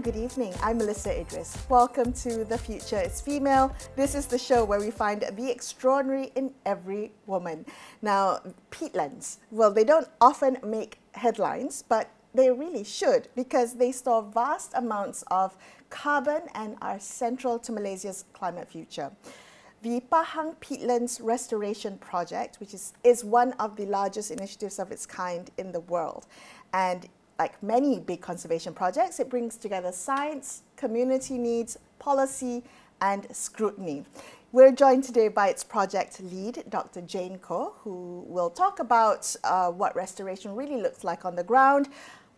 and good evening. I'm Melisa Idris. Welcome to The Future is Female. This is the show where we find the extraordinary in every woman. Now, peatlands, well, they don't often make headlines, but they really should because they store vast amounts of carbon and are central to Malaysia's climate future. The Pahang Peatlands Restoration Project, which is one of the largest initiatives of its kind in the world. And like many big conservation projects, it brings together science, community needs, policy, and scrutiny. We're joined today by its project lead, Dr Jane Koh, who will talk about what restoration really looks like on the ground,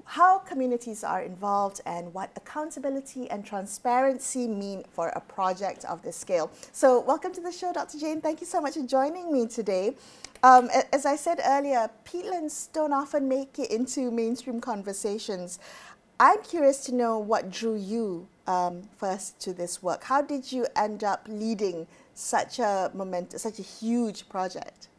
how communities are involved, and what accountability and transparency mean for a project of this scale. So welcome to the show, Dr. Jane. Thank you so much for joining me today. As I said earlier, peatlands don't often make it into mainstream conversations. I'm curious to know what drew you first to this work. How did you end up leading such a huge project?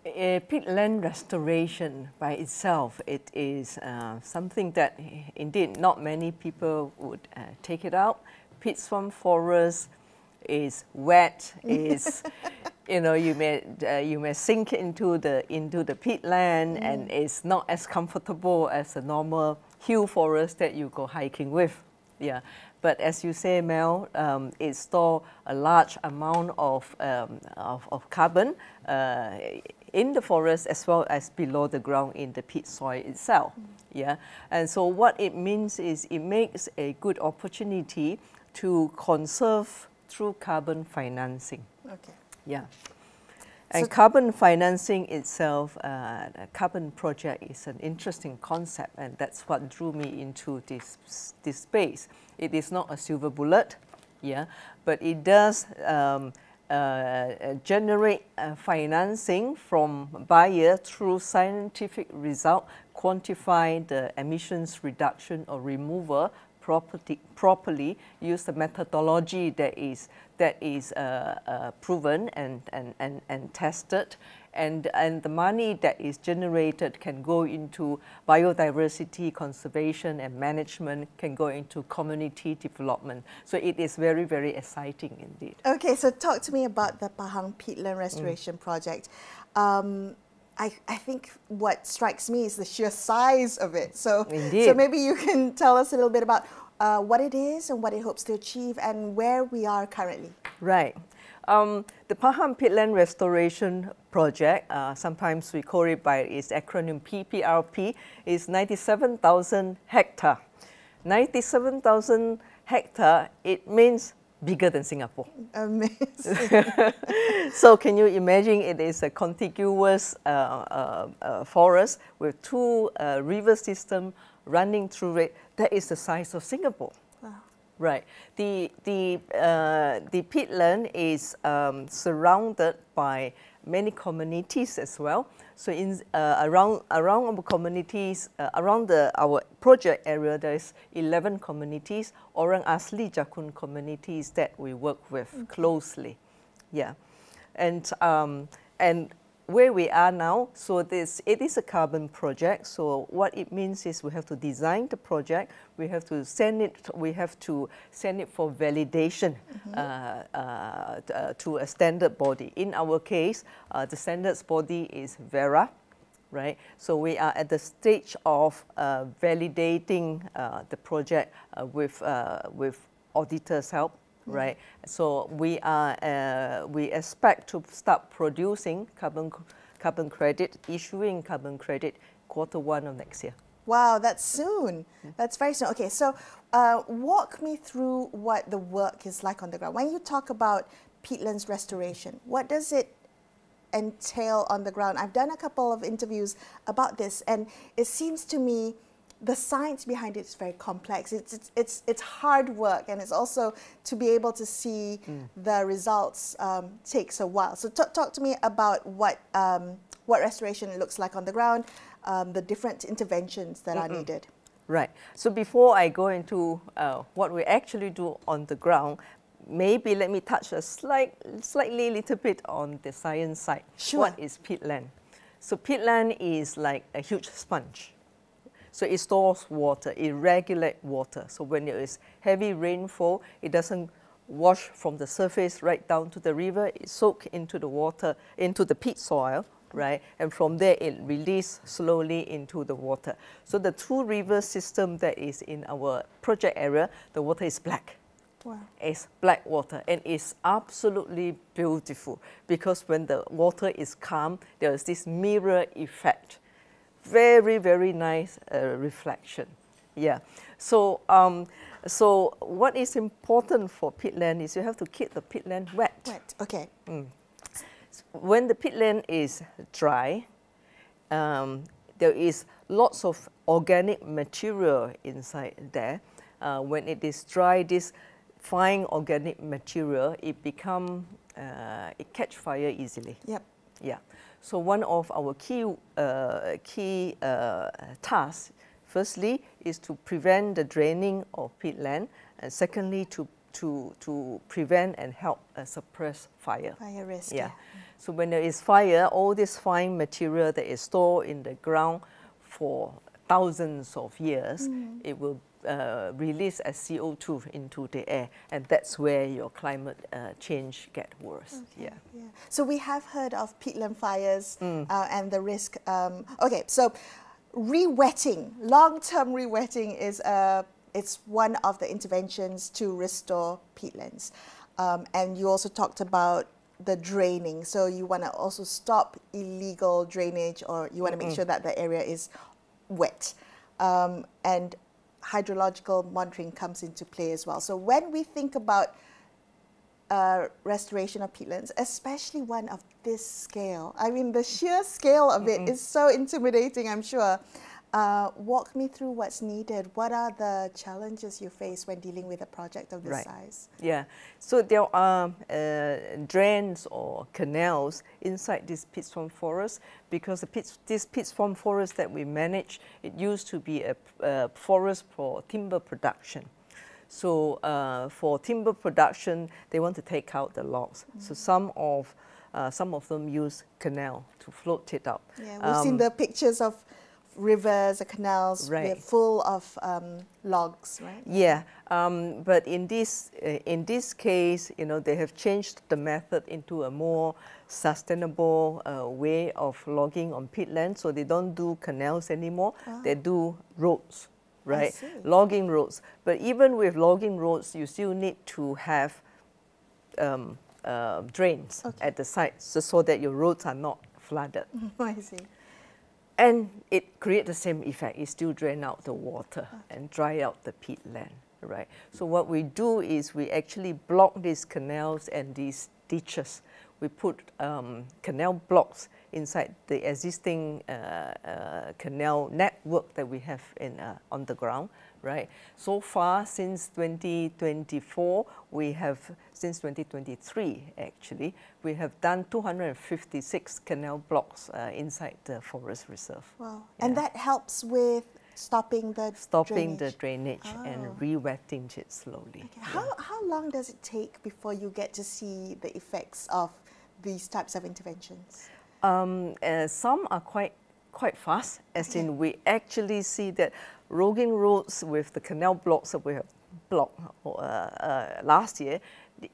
Peatland restoration by itself, it is something that indeed not many people would take it out. Peat swamp forest is wet, is you may sink into the peatland, and it's not as comfortable as a normal hill forest that you go hiking with. Yeah, but as you say, Mel, it stores a large amount of carbon in the forest as well as below the ground in the peat soil itself. Yeah, and so what it means is it makes a good opportunity to conserve through carbon financing. Okay. Yeah. And so carbon financing itself, a carbon project is an interesting concept, and that's what drew me into this space. It is not a silver bullet, yeah, but it does generate financing from buyer through scientific result, quantify the emissions reduction or removal properly, use the methodology that is proven and tested, and the money that is generated can go into biodiversity conservation and management, can go into community development. So it is very, very exciting indeed. Okay, so talk to me about the Pahang Peatland Restoration Project. I think what strikes me is the sheer size of it. So maybe you can tell us a little bit about what it is and what it hopes to achieve and where we are currently. Right. The Pahang Peatland Restoration Project, sometimes we call it by its acronym PPRP, is 97,000 hectare. 97,000 hectare, it means bigger than Singapore. Amazing. So can you imagine it is a contiguous forest with two river systems running through it. That is the size of Singapore. Wow. Right. The peatland is surrounded by many communities as well. So in around our communities, around our project area, there's 11 communities, Orang Asli Jakun communities that we work with closely. Yeah, and where we are now, so it is a carbon project. So what it means is we have to design the project, we have to send it for validation to a standard body. In our case, the standards body is Vera, right? So we are at the stage of validating the project with auditors' help. Right, so we expect to start producing carbon credit, issuing carbon credit Q1 of next year. Wow, that's soon. That's very soon. Okay, so walk me through what the work is like on the ground. When you talk about peatlands restoration, what does it entail on the ground? I've done a couple of interviews about this, and it seems to me the science behind it is very complex. It's hard work, and it's also to be able to see the results takes a while. So talk to me about what restoration looks like on the ground, the different interventions that are needed. Right. So before I go into what we actually do on the ground, maybe let me touch a slightly little bit on the science side. Sure. What is peatland? So peatland is like a huge sponge. So it stores water, it regulates water. So when there is heavy rainfall, it doesn't wash from the surface right down to the river. It soaks into the water, into the peat soil, right? And from there, it releases slowly into the water. So the two river system that is in our project area, the water is black. Wow. It's black water, and it's absolutely beautiful because when the water is calm, there is this mirror effect. Very, very nice reflection. Yeah. So, so what is important for peatland is you have to keep the peatland wet. Wet. Okay. When the peatland is dry, there is lots of organic material inside there. When it is dry, this fine organic material, it it catch fire easily. Yep. Yeah. So one of our key tasks, firstly, is to prevent the draining of peatland, and secondly, to prevent and help suppress fire. Fire risk. Yeah. So when there is fire, all this fine material that is stored in the ground for thousands of years, it will release as CO2 into the air, and that's where your climate change get worse. Okay, yeah. So we have heard of peatland fires and the risk. Okay, so re-wetting, long-term re-wetting is it's one of the interventions to restore peatlands. And you also talked about the draining. So you want to also stop illegal drainage, or you want to make sure that the area is wet. And hydrological monitoring comes into play as well. So when we think about restoration of peatlands, especially one of this scale, I mean, the sheer scale of it is so intimidating, I'm sure. Walk me through what's needed. What are the challenges you face when dealing with a project of this size? Yeah, so there are drains or canals inside this peat swamp forest, because this peat swamp forest that we manage, it used to be a forest for timber production. So for timber production, they want to take out the logs. So some of them use canal to float it up. Yeah, we've seen the pictures of rivers, the canals, they're full of logs, right? Yeah, but in this case, you know, they have changed the method into a more sustainable way of logging on peatland. So they don't do canals anymore; they do roads, right? Logging roads. But even with logging roads, you still need to have drains at the sides so that your roads are not flooded. I see. And it creates the same effect. It still drains out the water and dry out the peatland, right? So what we do is we actually block these canals and these ditches. We put canal blocks inside the existing canal network that we have on the ground, right? So far, since 2024, since 2023 actually, we have done 256 canal blocks inside the forest reserve. Wow. Yeah. And that helps with stopping the drainage and re-wetting it slowly. Okay. How long does it take before you get to see the effects of these types of interventions? Some are quite fast, as in we actually see that logging roads with the canal blocks that we have blocked last year,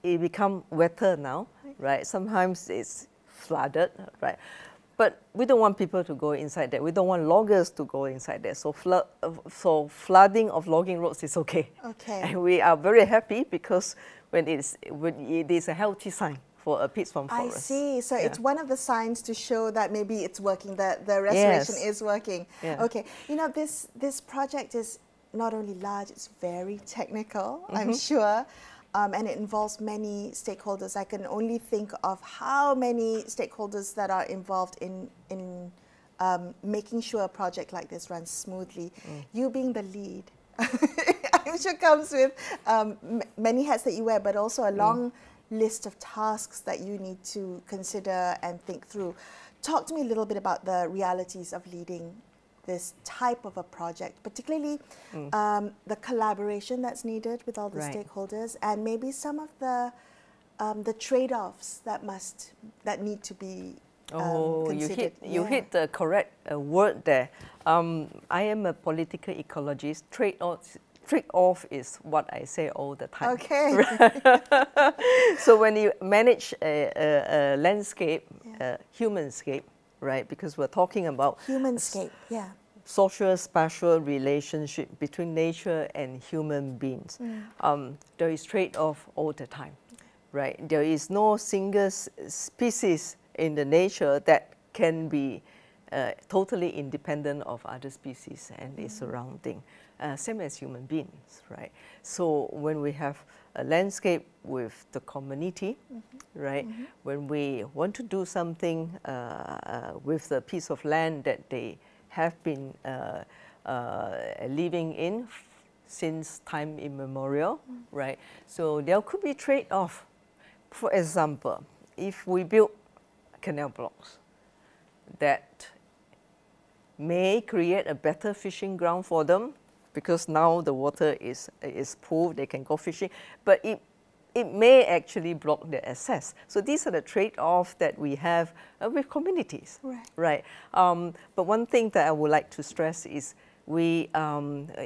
it become wetter now, right? Sometimes it's flooded, right? But we don't want people to go inside there. We don't want loggers to go inside there. So, flooding of logging roads is okay. Okay. And we are very happy because when it is a healthy sign for a peat swamp forest. I see. So it's one of the signs to show that maybe it's working, that the restoration is working. Yeah. Okay. You know, this project is not only large, it's very technical, I'm sure. And it involves many stakeholders. I can only think of how many stakeholders that are involved in making sure a project like this runs smoothly. You being the lead, I'm sure comes with many hats that you wear, but also a long list of tasks that you need to consider and think through. Talk to me a little bit about the realities of leading this type of a project, particularly the collaboration that's needed with all the stakeholders, and maybe some of the trade-offs that need to be considered. You hit the correct word there. I am a political ecologist. Trade-off is what I say all the time. Okay. So when you manage a landscape, humanscape, right? Because we're talking about humanscape, yeah. Social spatial relationship between nature and human beings. There is trade-off all the time, right? There is no single species in the nature that can be totally independent of other species and its surrounding. Same as human beings, right? So when we have a landscape with the community, right? When we want to do something with the piece of land that they have been living in since time immemorial, right? So there could be trade-off. For example, if we build canal blocks that may create a better fishing ground for them, because now the water is pooled, they can go fishing, but it may actually block their access. So these are the trade-offs that we have with communities, right? But one thing that I would like to stress is we,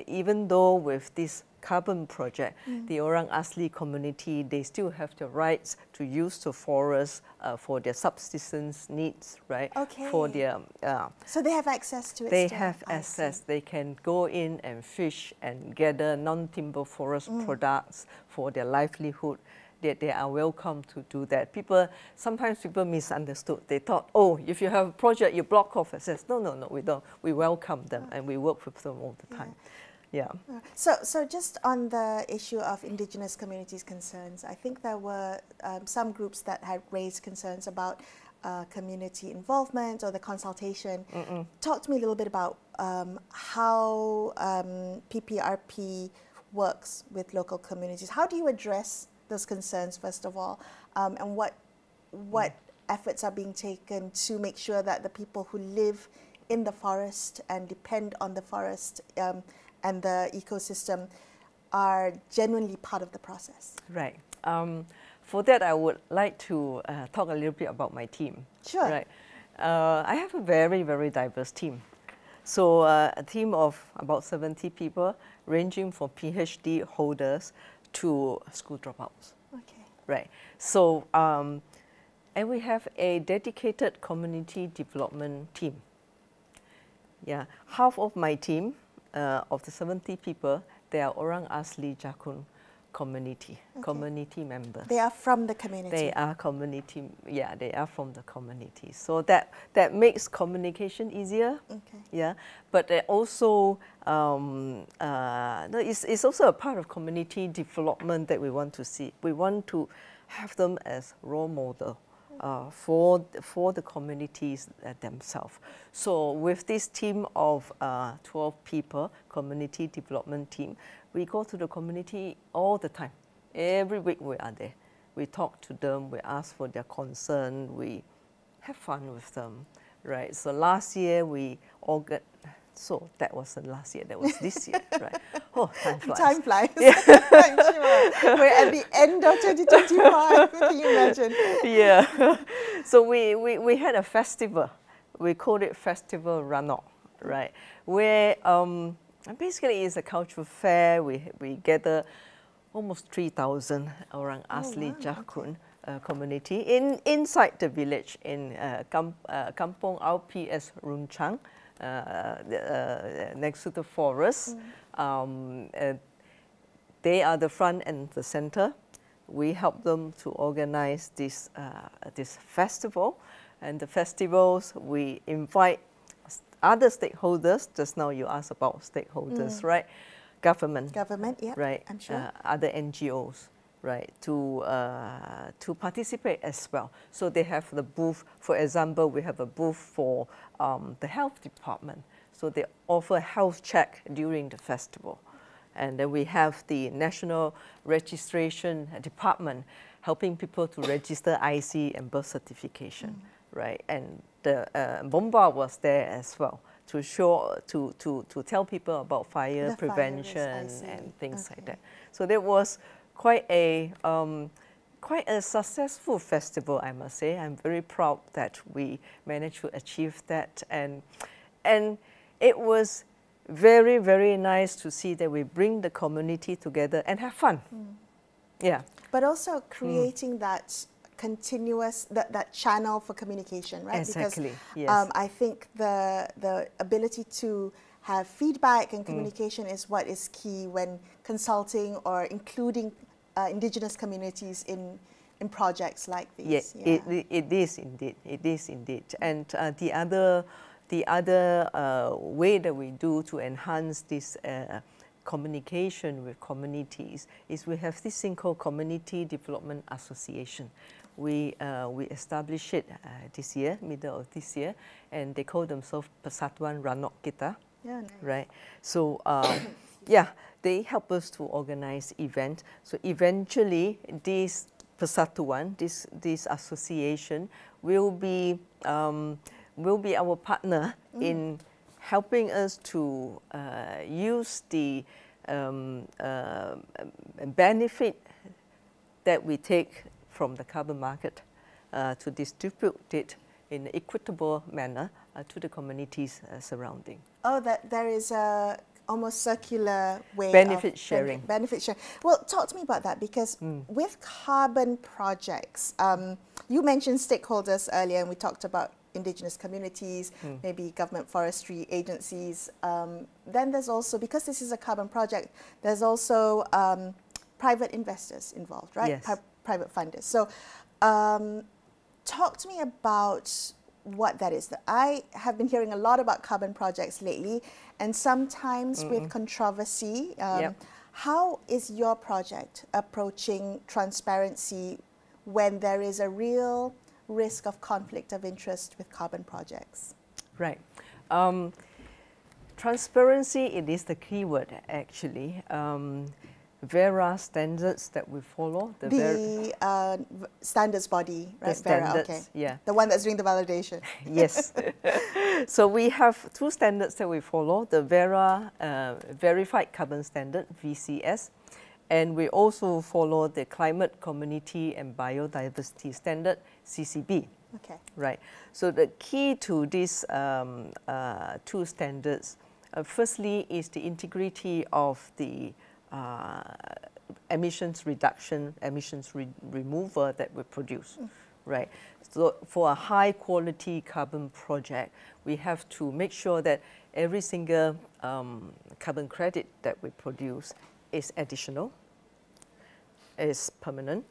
even though with this carbon project, the Orang Asli community, they still have the rights to use the forest for their subsistence needs, right? Okay. For their, so they have access to it. They have access. They can go in and fish and gather non-timber forest products for their livelihood. They are welcome to do that. Sometimes people misunderstood. They thought, oh, if you have a project, you block off access. No, we don't. We welcome them and we work with them all the time. Yeah. So just on the issue of indigenous communities' concerns, I think there were some groups that had raised concerns about community involvement or the consultation. Talk to me a little bit about how PPRP works with local communities. How do you address those concerns, first of all, and what efforts are being taken to make sure that the people who live in the forest and depend on the forest and the ecosystem are genuinely part of the process? Right. For that, I would like to talk a little bit about my team. Sure. Right. I have a very, very diverse team. So a team of about 70 people, ranging from PhD holders to school dropouts. Okay. Right. So, and we have a dedicated community development team. Yeah. Half of my team, of the 70 people, they are Orang Asli Jakun community, community members. They are from the community. They are community, yeah, they are from the community. So that makes communication easier. Okay. Yeah, but also it's also a part of community development that we want to see. We want to have them as role model for the communities themselves. So with this team of 12 people, community development team, we go to the community all the time. Every week we are there. We talk to them, we ask for their concern, we have fun with them, right? So last year we organized, so that wasn't last year, that was this year, right? Oh, time flies. Time flies, yeah. I'm sure. We're at the end of 2025, can you imagine? Yeah. So we had a festival. We called it Festival Ranok, right? Where basically it's a cultural fair. We gather almost 3,000 Orang Asli Jakun community inside the village in Kampung RPS Runchang, next to the forest. They are the front and the center. We help them to organize this festival. And the festivals, we invite other stakeholders. Just now you asked about stakeholders, right? Government, yeah, right? I'm sure. Other NGOs, right? To participate as well. So they have the booth. For example, we have a booth for the health department. So they offer health check during the festival. And then we have the National Registration Department helping people to register IC and birth certification, right? And the Bomba was there as well to show, to tell people about fire prevention and things like that. So there was quite a quite a successful festival, I must say. I'm very proud that we managed to achieve that, and it was very, very nice to see that we bring the community together and have fun. Yeah. But also creating that continuous, that channel for communication, right? Exactly, because yes. I think the ability to have feedback and communication is what is key when consulting or including indigenous communities in projects like these. Yeah, it is indeed. It is indeed. And the other way that we do to enhance this communication with communities is we have this thing called Community Development Association. We established it this year, middle of this year, and they call themselves Persatuan Ranok Kita. Yeah, nice. Right. So yeah, they help us to organize events. So eventually, this Persatuan, this association, will be our partner in helping us to use the benefit that we take from the carbon market to distribute it in an equitable manner to the communities surrounding. Oh, that there is a almost circular way benefit of sharing. Benefit sharing. Well, talk to me about that, because with carbon projects, you mentioned stakeholders earlier, and we talked about indigenous communities, maybe government forestry agencies. Then there's also, because this is a carbon project, there's also private investors involved, right? Yes. Private funders. So talk to me about what that is. I have been hearing a lot about carbon projects lately, and sometimes with controversy. How is your project approaching transparency when there is a real risk of conflict of interest with carbon projects? Right. Transparency, it is the key word actually. Vera standards that we follow. The standards body, right? The standards, Vera, okay. yeah. The one that's doing the validation. Yes. So we have two standards that we follow, the Vera Verified Carbon Standard, VCS, and we also follow the Climate, Community and Biodiversity Standard, CCB. Okay. Right. So the key to these two standards, firstly, is the integrity of the emissions reduction, emissions removal that we produce, right? So for a high quality carbon project, we have to make sure that every single carbon credit that we produce is additional, is permanent,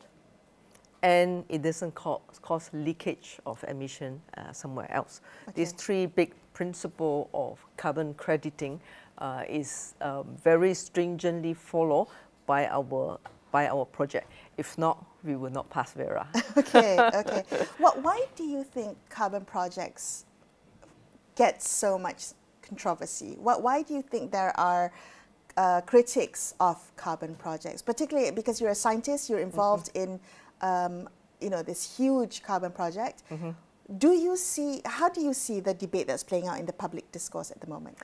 and it doesn't cause leakage of emission somewhere else. Okay. These three big principles of carbon crediting is very stringently followed by our project. If not, we will not pass Vera. Okay, okay. Well, why do you think carbon projects get so much controversy? Why do you think there are critics of carbon projects, particularly because you're a scientist, you're involved in this huge carbon project? Do you see? How do you see the debate that's playing out in the public discourse at the moment?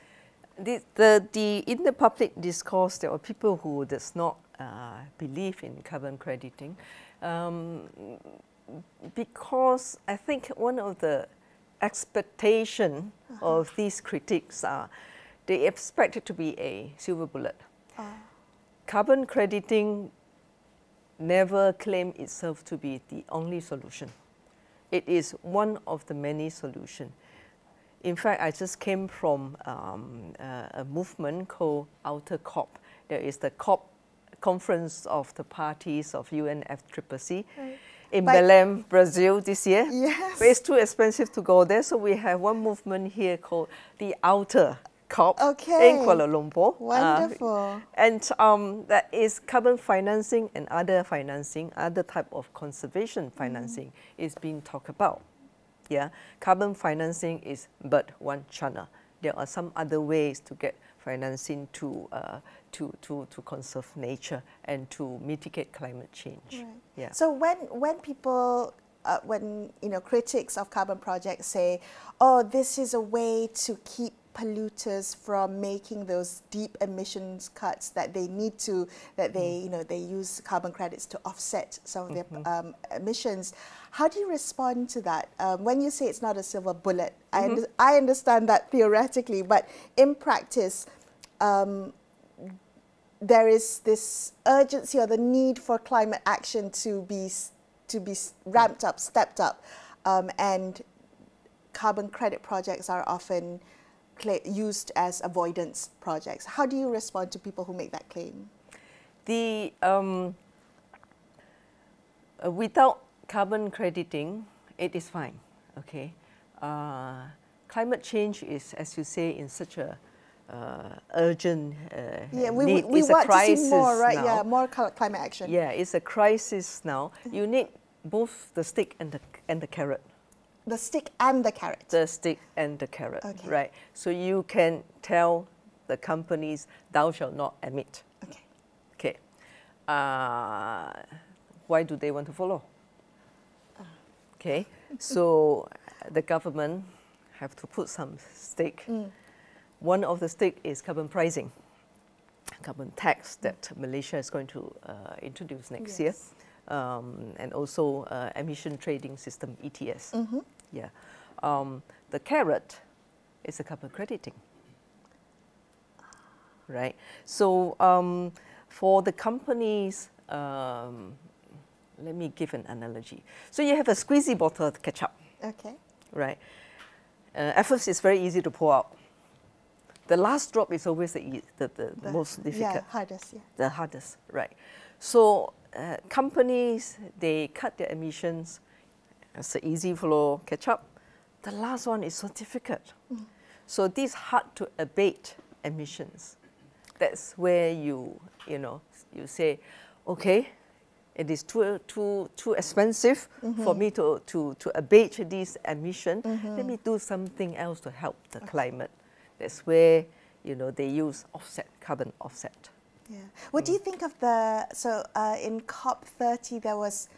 In the public discourse, there are people who does not believe in carbon crediting, because I think one of the expectation of these critics are they expect it to be a silver bullet. Carbon crediting never claimed itself to be the only solution. It is one of the many solutions. In fact, I just came from a movement called Outer COP. There is the COP Conference of the Parties of UNFCCC in Belém, Brazil this year. Yes. But it's too expensive to go there, so we have one movement here called the Outer COP in Kuala Lumpur. Wonderful. And that is carbon financing and other financing, other type of conservation financing is being talked about. Yeah, carbon financing is but one channel. There are some other ways to get financing to conserve nature and to mitigate climate change. Right. Yeah. So when people, critics of carbon projects say, "Oh, this is a way to keep polluters from making those deep emissions cuts that they need to, that they, you know, they use carbon credits to offset some of their emissions. How do you respond to that? When you say it's not a silver bullet, I understand that theoretically, but in practice, there is this urgency or the need for climate action to be ramped up, stepped up, and carbon credit projects are often used as avoidance projects. How do you respond to people who make that claim? The without carbon crediting, it is fine. Okay, climate change is, as you say, in such a urgent need. We it's want a crisis to see more, right? now. Yeah, more climate action. Yeah, it's a crisis now. You need both the stick and the carrot. The stick and the carrot. The stick and the carrot, okay. Right? So you can tell the companies, thou shalt not emit. Okay. Okay. Why do they want to follow? Okay. So the government have to put some stake. One of the stake is carbon pricing, carbon tax that Malaysia is going to introduce next year, and also emission trading system, ETS. Yeah. The carrot is a carbon crediting, right? So for the companies, let me give an analogy. So you have a squeezy bottle of ketchup. Okay. Right. At first, it's very easy to pour out. The last drop is always the most difficult. Yeah, hardest. Yeah. The hardest, right. So companies, they cut their emissions. It's an easy flow ketchup. The last one is so difficult. So these hard to abate emissions, that's where you say, okay, it is too expensive for me to abate these emissions. Let me do something else to help the climate. That's where they use offset, carbon offset. Yeah. What do you think of the in COP30 there was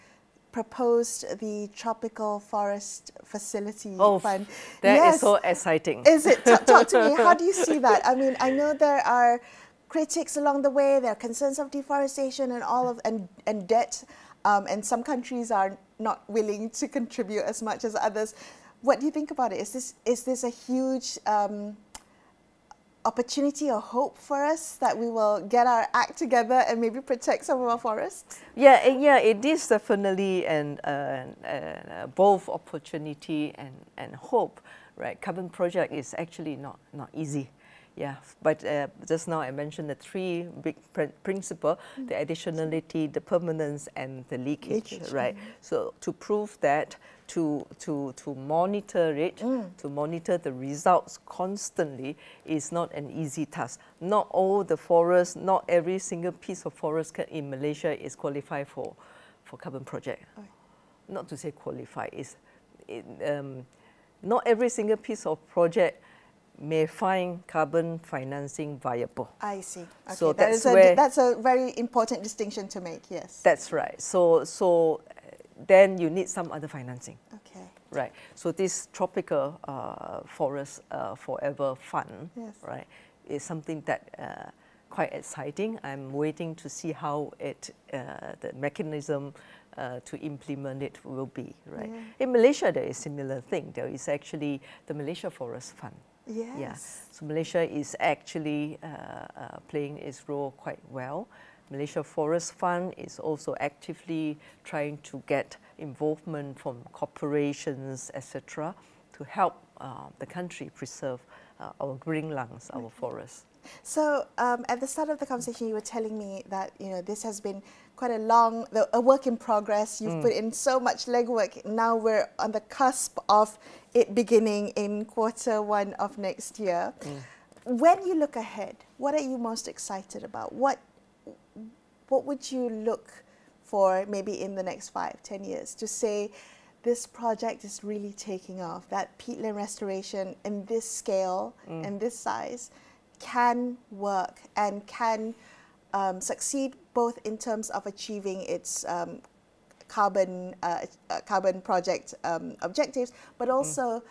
proposed the tropical forest facility fund? That is so exciting. Is it? Talk to me. How do you see that? I mean, I know there are critics along the way. There are concerns of deforestation and all of and debt, and some countries are not willing to contribute as much as others. What do you think about it? Is this a huge opportunity or hope for us that we will get our act together and maybe protect some of our forests? Yeah, it is definitely both opportunity and hope, right? Carbon project is actually not easy. Yeah, but just now I mentioned the three big principles: the additionality, the permanence, and the leakage, right? So to prove that, to monitor it, to monitor the results constantly is not an easy task. Not all the forests, not every single piece of forest in Malaysia is qualified for carbon project. Not to say qualify, not every single piece of project may find carbon financing viable. I see. Okay. So that's a very important distinction to make, yes. That's right. So then you need some other financing. Okay. Right. So this tropical forest forever fund, right, is something that quite exciting. I'm waiting to see how the mechanism to implement it will be, right? Yeah. In Malaysia, there is a similar thing. There is actually the Malaysia Forest Fund. Yes. Yeah. So Malaysia is actually playing its role quite well. Malaysia Forest Fund is also actively trying to get involvement from corporations, etc., to help the country preserve our green lungs, our forests. So at the start of the conversation, you were telling me that this has been quite a work in progress. You've put in so much legwork. Now we're on the cusp of it beginning in Q1 of next year. When you look ahead, what are you most excited about? What would you look for maybe in the next 5-10 years to say this project is really taking off, that peatland restoration in this scale and this size can work and can succeed both in terms of achieving its carbon project objectives, but also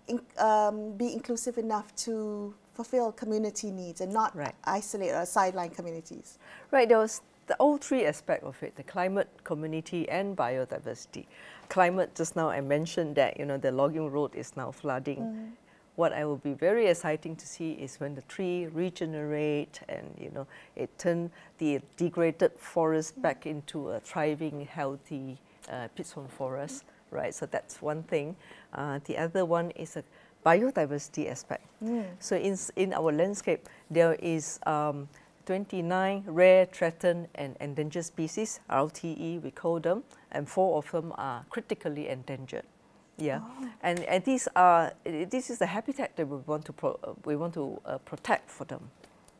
be inclusive enough to fulfill community needs and not isolate or sideline communities? Right, there was all three aspects of it, the climate, community and biodiversity. Climate, just now I mentioned that, you know, the logging road is now flooding. What I will be very exciting to see is when the tree regenerate and, you know, it turn the degraded forest back into a thriving, healthy peatland forest, right? So that's one thing. The other one is a biodiversity aspect. So in our landscape, there is 29 rare, threatened and endangered species, RTE we call them, and 4 of them are critically endangered. Yeah, and this is the habitat that we want to protect for them.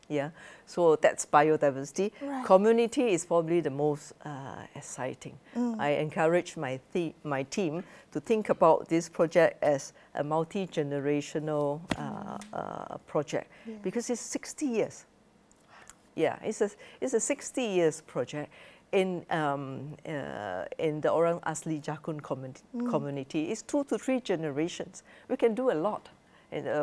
Yeah, so that's biodiversity. Community is probably the most exciting. I encourage my team to think about this project as a multi-generational project because it's 60 years. Yeah, it's a 60 years project. In the Orang Asli Jakun community, it's 2 to 3 generations. We can do a lot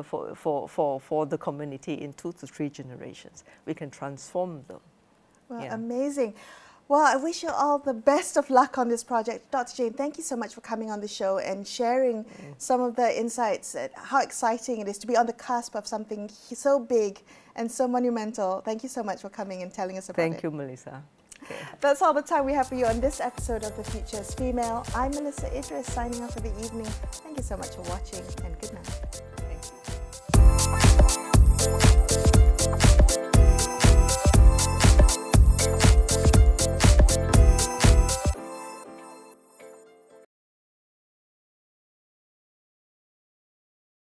for the community in 2 to 3 generations. We can transform them. Well, amazing. Well, I wish you all the best of luck on this project. Dr. Jane, thank you so much for coming on the show and sharing some of the insights, how exciting it is to be on the cusp of something so big and so monumental. Thank you so much for coming and telling us about it. Thank you, Melisa. Okay. That's all the time we have for you on this episode of The Future is Female. I'm Melisa Idris signing off for the evening. Thank you so much for watching and good night.